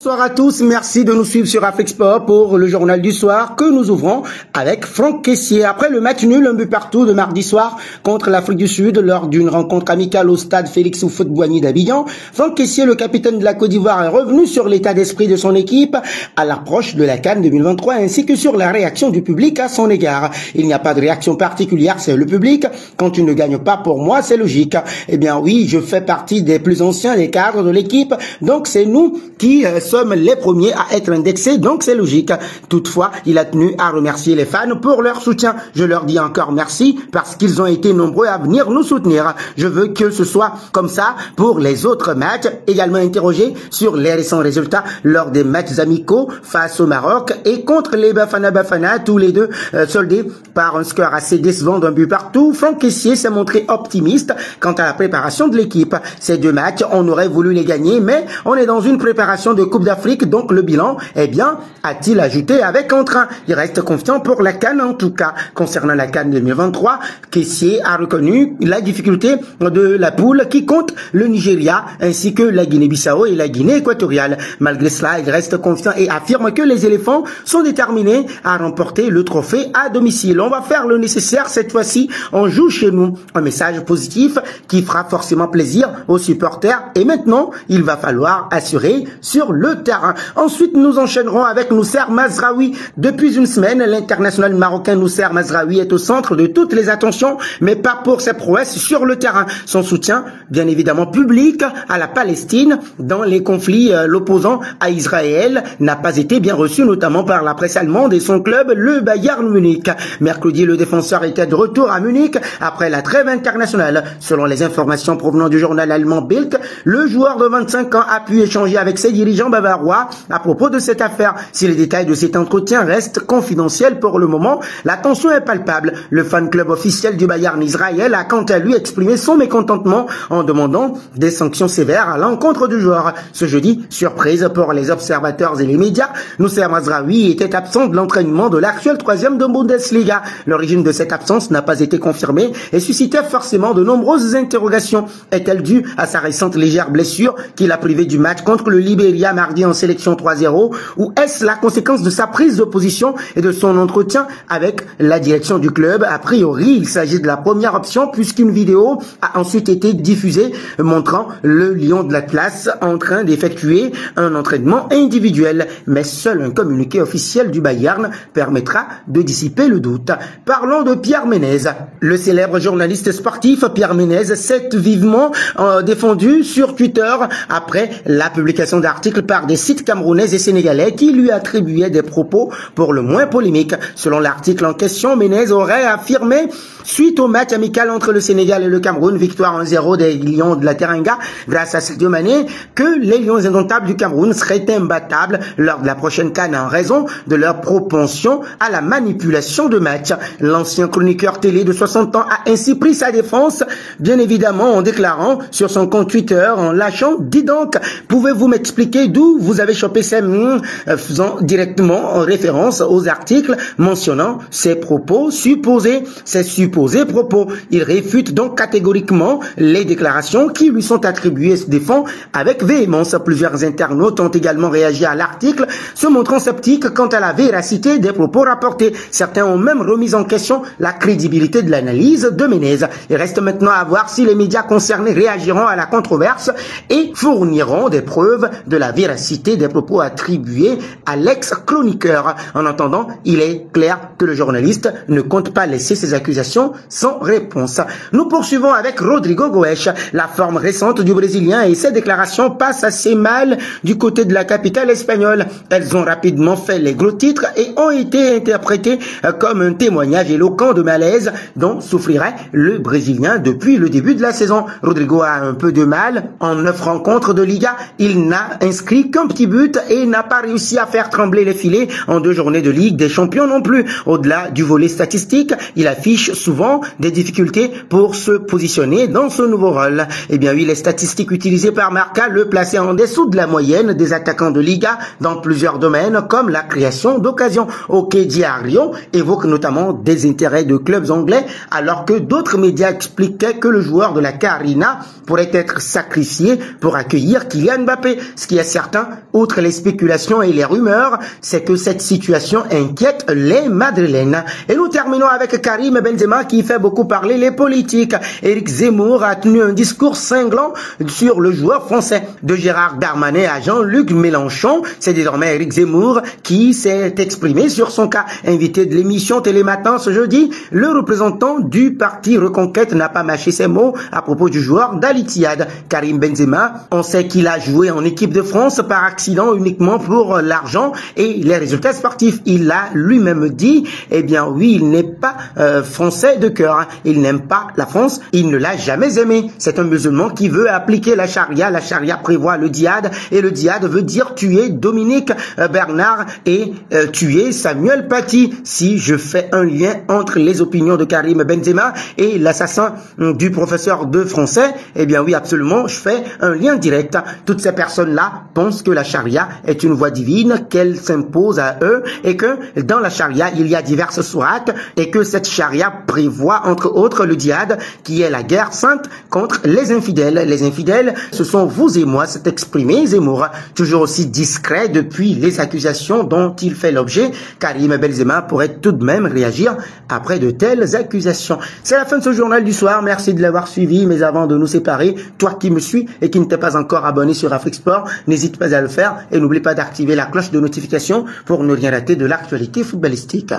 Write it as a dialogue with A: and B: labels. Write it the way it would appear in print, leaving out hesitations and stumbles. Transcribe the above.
A: Bonsoir à tous, merci de nous suivre sur Afrique-Sport pour le journal du soir que nous ouvrons avec Franck Kessié. Après le match nul, un but partout de mardi soir contre l'Afrique du Sud lors d'une rencontre amicale au stade Félix Houphouët-Boigny d'Abidjan, Franck Kessié, le capitaine de la Côte d'Ivoire, est revenu sur l'état d'esprit de son équipe à l'approche de la CAN 2023 ainsi que sur la réaction du public à son égard. Il n'y a pas de réaction particulière, c'est le public. Quand tu ne gagnes pas, pour moi, c'est logique. Eh bien oui, je fais partie des plus anciens des cadres de l'équipe, donc c'est nous qui sommes les premiers à être indexés, donc c'est logique. Toutefois, il a tenu à remercier les fans pour leur soutien. Je leur dis encore merci parce qu'ils ont été nombreux à venir nous soutenir. Je veux que ce soit comme ça pour les autres matchs. Également interrogé sur les récents résultats lors des matchs amicaux face au Maroc et contre les Bafana, tous les deux soldés par un score assez décevant d'un but partout. Franck Kessié s'est montré optimiste quant à la préparation de l'équipe. Ces deux matchs, on aurait voulu les gagner, mais on est dans une préparation de Coupe d'Afrique, donc le bilan, eh bien, a-t-il ajouté avec entrain. Il reste confiant pour la CAN en tout cas. Concernant la CAN 2023, Kessié a reconnu la difficulté de la poule qui compte le Nigeria ainsi que la Guinée-Bissau et la Guinée équatoriale. Malgré cela, il reste confiant et affirme que les éléphants sont déterminés à remporter le trophée à domicile. On va faire le nécessaire cette fois-ci, on joue chez nous. Un message positif qui fera forcément plaisir aux supporters et maintenant, il va falloir assurer sur le terrain. Ensuite, nous enchaînerons avec Noussair Mazraoui. Depuis une semaine, l'international marocain Noussair Mazraoui est au centre de toutes les attentions, mais pas pour ses prouesses sur le terrain. Son soutien, bien évidemment public, à la Palestine dans les conflits l'opposant à Israël n'a pas été bien reçu, notamment par la presse allemande et son club, le Bayern Munich. Mercredi, le défenseur était de retour à Munich après la trêve internationale. Selon les informations provenant du journal allemand Bild, le joueur de 25 ans a pu échanger avec ses dirigeants bavarois à propos de cette affaire. Si les détails de cet entretien restent confidentiels pour le moment, la tension est palpable. Le fan club officiel du Bayern Israël a quant à lui exprimé son mécontentement en demandant des sanctions sévères à l'encontre du joueur. Ce jeudi, surprise pour les observateurs et les médias, Noussair Mazraoui était absent de l'entraînement de l'actuel 3e de Bundesliga. L'origine de cette absence n'a pas été confirmée et suscitait forcément de nombreuses interrogations. Est-elle due à sa récente légère blessure qui l'a privé du match contre le Libéria mardi en sélection 3-0 ou est-ce la conséquence de sa prise de position et de son entretien avec la direction du club? A priori, il s'agit de la première option puisqu'une vidéo a ensuite été diffusée montrant le lion de l'Atlas en train d'effectuer un entraînement individuel. Mais seul un communiqué officiel du Bayern permettra de dissiper le doute. Parlons de Pierre Ménez. Le célèbre journaliste sportif Pierre Ménez s'est vivement défendu sur Twitter après la publication d'articles par des sites camerounais et sénégalais qui lui attribuaient des propos pour le moins polémiques. Selon l'article en question, Ménez aurait affirmé, suite au match amical entre le Sénégal et le Cameroun, victoire 1-0 des Lions de la Teranga grâce à Sadio Mané, que les Lions indomptables du Cameroun seraient imbattables lors de la prochaine CAN en raison de leur propension à la manipulation de match. L'ancien chroniqueur télé de 60 ans a ainsi pris sa défense, bien évidemment en déclarant sur son compte Twitter, en lâchant « Dis donc, pouvez-vous m'expliquer d'où vous avez chopé ces faisant directement en référence aux articles mentionnant ces propos supposés, ces supposés propos. Il réfute donc catégoriquement les déclarations qui lui sont attribuées et se défend avec véhémence. Plusieurs internautes ont également réagi à l'article, se montrant sceptiques quant à la véracité des propos rapportés. Certains ont même remis en question la crédibilité de l'analyse de Ménez. Il reste maintenant à voir si les médias concernés réagiront à la controverse et fourniront des preuves de la véracité des propos attribués à l'ex-chroniqueur. En attendant, il est clair que le journaliste ne compte pas laisser ses accusations sans réponse. Nous poursuivons avec Rodrigo Goes. La forme récente du Brésilien et ses déclarations passent assez mal du côté de la capitale espagnole. Elles ont rapidement fait les gros titres et ont été interprétées comme un témoignage éloquent de malaise dont souffrirait le Brésilien depuis le début de la saison. Rodrigo a un peu de mal. En 9 rencontres de Liga, il n'a inscrit qu'un petit but et n'a pas réussi à faire trembler les filets en 2 journées de Ligue des Champions non plus. Au-delà du volet statistique, il affiche souvent des difficultés pour se positionner dans ce nouveau rôle. Eh bien oui, les statistiques utilisées par Marca le plaçaient en dessous de la moyenne des attaquants de Liga dans plusieurs domaines comme la création d'occasions. OK Diario évoque notamment des intérêts de clubs anglais alors que d'autres médias expliquaient que le joueur de la Carina pourrait être sacrifié pour accueillir Kylian Mbappé, ce qui est certain certain, outre les spéculations et les rumeurs, c'est que cette situation inquiète les Madrilènes. Et nous terminons avec Karim Benzema qui fait beaucoup parler les politiques. Éric Zemmour a tenu un discours cinglant sur le joueur français. De Gérard Darmanin à Jean-Luc Mélenchon, c'est désormais Éric Zemmour qui s'est exprimé sur son cas. Invité de l'émission Télématin ce jeudi, le représentant du parti Reconquête n'a pas mâché ses mots à propos du joueur d'Al Ittihad. Karim Benzema, on sait qu'il a joué en équipe de France par accident uniquement pour l'argent et les résultats sportifs. Il l'a lui-même dit, eh bien oui, il n'est pas français de cœur. Il n'aime pas la France, il ne l'a jamais aimé. C'est un musulman qui veut appliquer la charia. La charia prévoit le djihad et le djihad veut dire tuer Dominique Bernard et tuer Samuel Paty. Si je fais un lien entre les opinions de Karim Benzema et l'assassin du professeur de français, eh bien oui, absolument, je fais un lien direct. Toutes ces personnes-là pensent que la charia est une voie divine, qu'elle s'impose à eux et que dans la charia, il y a diverses sourates et que cette charia prévoit entre autres le djihad qui est la guerre sainte contre les infidèles. Les infidèles, ce sont vous et moi, s'est exprimé Zemmour, toujours aussi discret depuis les accusations dont il fait l'objet. Karim Benzema pourrait tout de même réagir après de telles accusations. C'est la fin de ce journal du soir. Merci de l'avoir suivi, mais avant de nous séparer, toi qui me suis et qui ne t'es pas encore abonné sur Afrique Sport, n'hésite pas à le faire et n'oublie pas d'activer la cloche de notification pour ne rien rater de l'actualité footballistique.